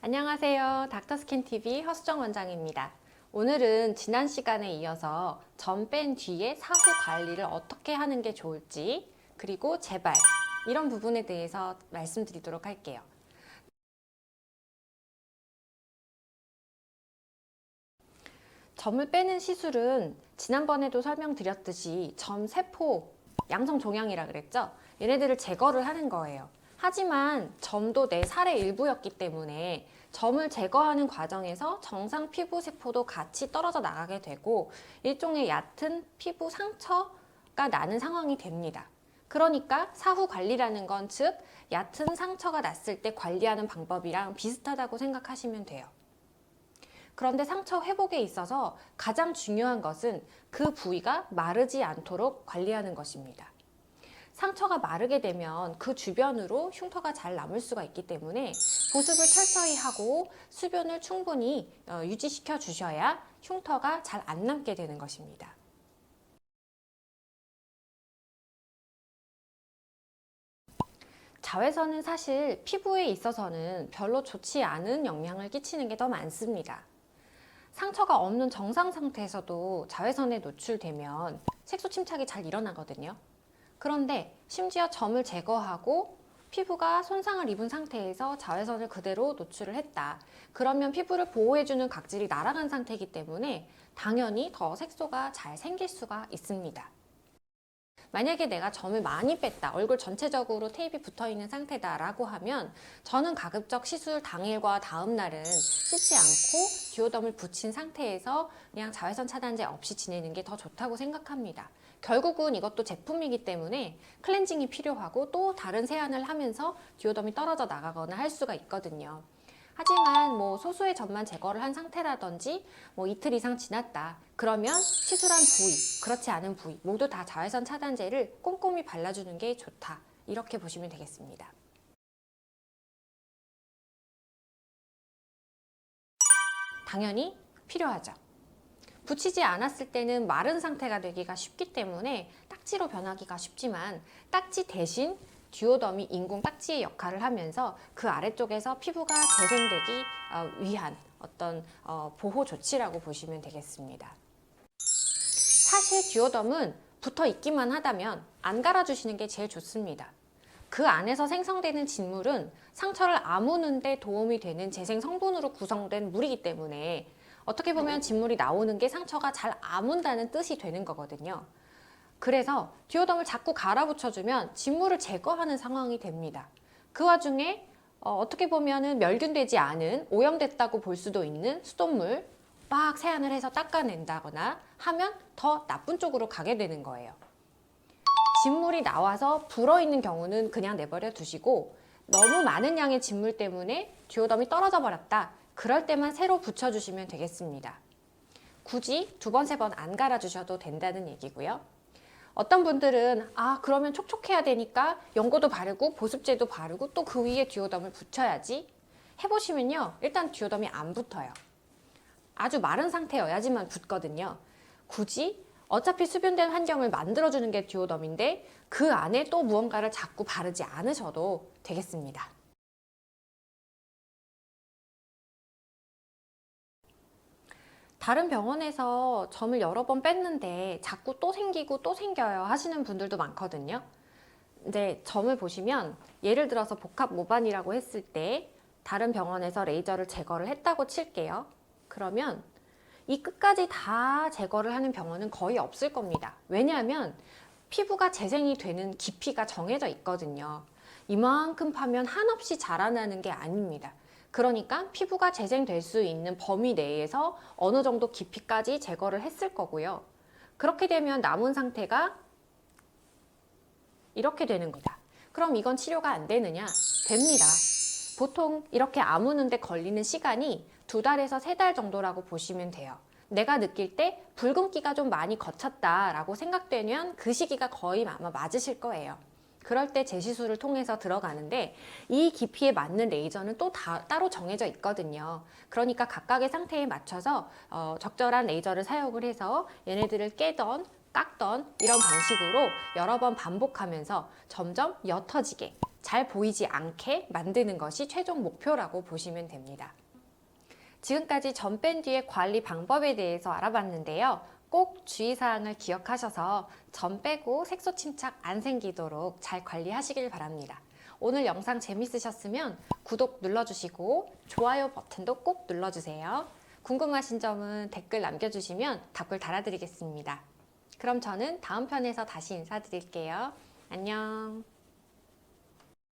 안녕하세요. 닥터스킨TV 허수정 원장입니다. 오늘은 지난 시간에 이어서 점 뺀 뒤에 사후 관리를 어떻게 하는 게 좋을지, 그리고 재발, 이런 부분에 대해서 말씀드리도록 할게요. 점을 빼는 시술은 지난번에도 설명드렸듯이 점 세포 양성 종양이라 그랬죠? 얘네들을 제거를 하는 거예요. 하지만 점도 내 살의 일부였기 때문에 점을 제거하는 과정에서 정상 피부 세포도 같이 떨어져 나가게 되고 일종의 얕은 피부 상처가 나는 상황이 됩니다. 그러니까 사후 관리라는 건 즉 얕은 상처가 났을 때 관리하는 방법이랑 비슷하다고 생각하시면 돼요. 그런데 상처 회복에 있어서 가장 중요한 것은 그 부위가 마르지 않도록 관리하는 것입니다. 상처가 마르게 되면 그 주변으로 흉터가 잘 남을 수가 있기 때문에 보습을 철저히 하고 수분을 충분히 유지시켜 주셔야 흉터가 잘 안 남게 되는 것입니다. 자외선은 사실 피부에 있어서는 별로 좋지 않은 영향을 끼치는 게 더 많습니다. 상처가 없는 정상 상태에서도 자외선에 노출되면 색소 침착이 잘 일어나거든요. 그런데 심지어 점을 제거하고 피부가 손상을 입은 상태에서 자외선을 그대로 노출을 했다. 그러면 피부를 보호해주는 각질이 날아간 상태이기 때문에 당연히 더 색소가 잘 생길 수가 있습니다. 만약에 내가 점을 많이 뺐다, 얼굴 전체적으로 테이프 붙어 있는 상태다 라고 하면 저는 가급적 시술 당일과 다음 날은 씻지 않고 듀오덤을 붙인 상태에서 그냥 자외선 차단제 없이 지내는 게 더 좋다고 생각합니다. 결국은 이것도 제품이기 때문에 클렌징이 필요하고 또 다른 세안을 하면서 듀오덤이 떨어져 나가거나 할 수가 있거든요. 하지만 소수의 점만 제거를 한 상태라든지 이틀 이상 지났다. 그러면 시술한 부위, 그렇지 않은 부위 모두 다 자외선 차단제를 꼼꼼히 발라주는 게 좋다. 이렇게 보시면 되겠습니다. 당연히 필요하죠. 붙이지 않았을 때는 마른 상태가 되기가 쉽기 때문에 딱지로 변하기가 쉽지만 딱지 대신 듀오덤이 인공 딱지의 역할을 하면서 그 아래쪽에서 피부가 재생되기 위한 어떤 보호 조치라고 보시면 되겠습니다. 사실 듀오덤은 붙어 있기만 하다면 안 갈아주시는 게 제일 좋습니다. 그 안에서 생성되는 진물은 상처를 아무는 데 도움이 되는 재생 성분으로 구성된 물이기 때문에 어떻게 보면 진물이 나오는 게 상처가 잘 아문다는 뜻이 되는 거거든요. 그래서 듀오덤을 자꾸 갈아붙여주면 진물을 제거하는 상황이 됩니다. 그 와중에 어떻게 보면 멸균되지 않은 오염됐다고 볼 수도 있는 수돗물 막 세안을 해서 닦아낸다거나 하면 더 나쁜 쪽으로 가게 되는 거예요. 진물이 나와서 불어있는 경우는 그냥 내버려 두시고 너무 많은 양의 진물 때문에 듀오덤이 떨어져 버렸다. 그럴 때만 새로 붙여주시면 되겠습니다. 굳이 두 번, 세 번 안 갈아주셔도 된다는 얘기고요. 어떤 분들은 그러면 촉촉해야 되니까 연고도 바르고 보습제도 바르고 또 그 위에 듀오덤을 붙여야지 해보시면요. 일단 듀오덤이 안 붙어요. 아주 마른 상태여야지만 붙거든요. 굳이 어차피 수분된 환경을 만들어주는 게 듀오덤인데 그 안에 또 무언가를 자꾸 바르지 않으셔도 되겠습니다. 다른 병원에서 점을 여러 번 뺐는데 자꾸 또 생기고 또 생겨요 하시는 분들도 많거든요. 이제 점을 보시면 예를 들어서 복합 모반이라고 했을 때 다른 병원에서 레이저를 제거를 했다고 칠게요. 그러면 이 끝까지 다 제거를 하는 병원은 거의 없을 겁니다. 왜냐하면 피부가 재생이 되는 깊이가 정해져 있거든요. 이만큼 파면 한없이 자라나는 게 아닙니다. 그러니까 피부가 재생될 수 있는 범위 내에서 어느 정도 깊이까지 제거를 했을 거고요. 그렇게 되면 남은 상태가 이렇게 되는 거다. 그럼 이건 치료가 안 되느냐? 됩니다. 보통 이렇게 아무는데 걸리는 시간이 2달에서 3달 정도라고 보시면 돼요. 내가 느낄 때 붉은기가 좀 많이 거쳤다라고 생각되면 그 시기가 거의 아마 맞으실 거예요. 그럴 때 재시술을 통해서 들어가는데 이 깊이에 맞는 레이저는 또 따로 정해져 있거든요. 그러니까 각각의 상태에 맞춰서 적절한 레이저를 사용을 해서 얘네들을 깨던 깎던 이런 방식으로 여러 번 반복하면서 점점 옅어지게 잘 보이지 않게 만드는 것이 최종 목표라고 보시면 됩니다. 지금까지 전 뺀 뒤의 관리 방법에 대해서 알아봤는데요. 꼭 주의사항을 기억하셔서 전 빼고 색소 침착 안 생기도록 잘 관리하시길 바랍니다. 오늘 영상 재밌으셨으면 구독 눌러주시고 좋아요 버튼도 꼭 눌러주세요. 궁금하신 점은 댓글 남겨주시면 답글 달아드리겠습니다. 그럼 저는 다음 편에서 다시 인사드릴게요. 안녕.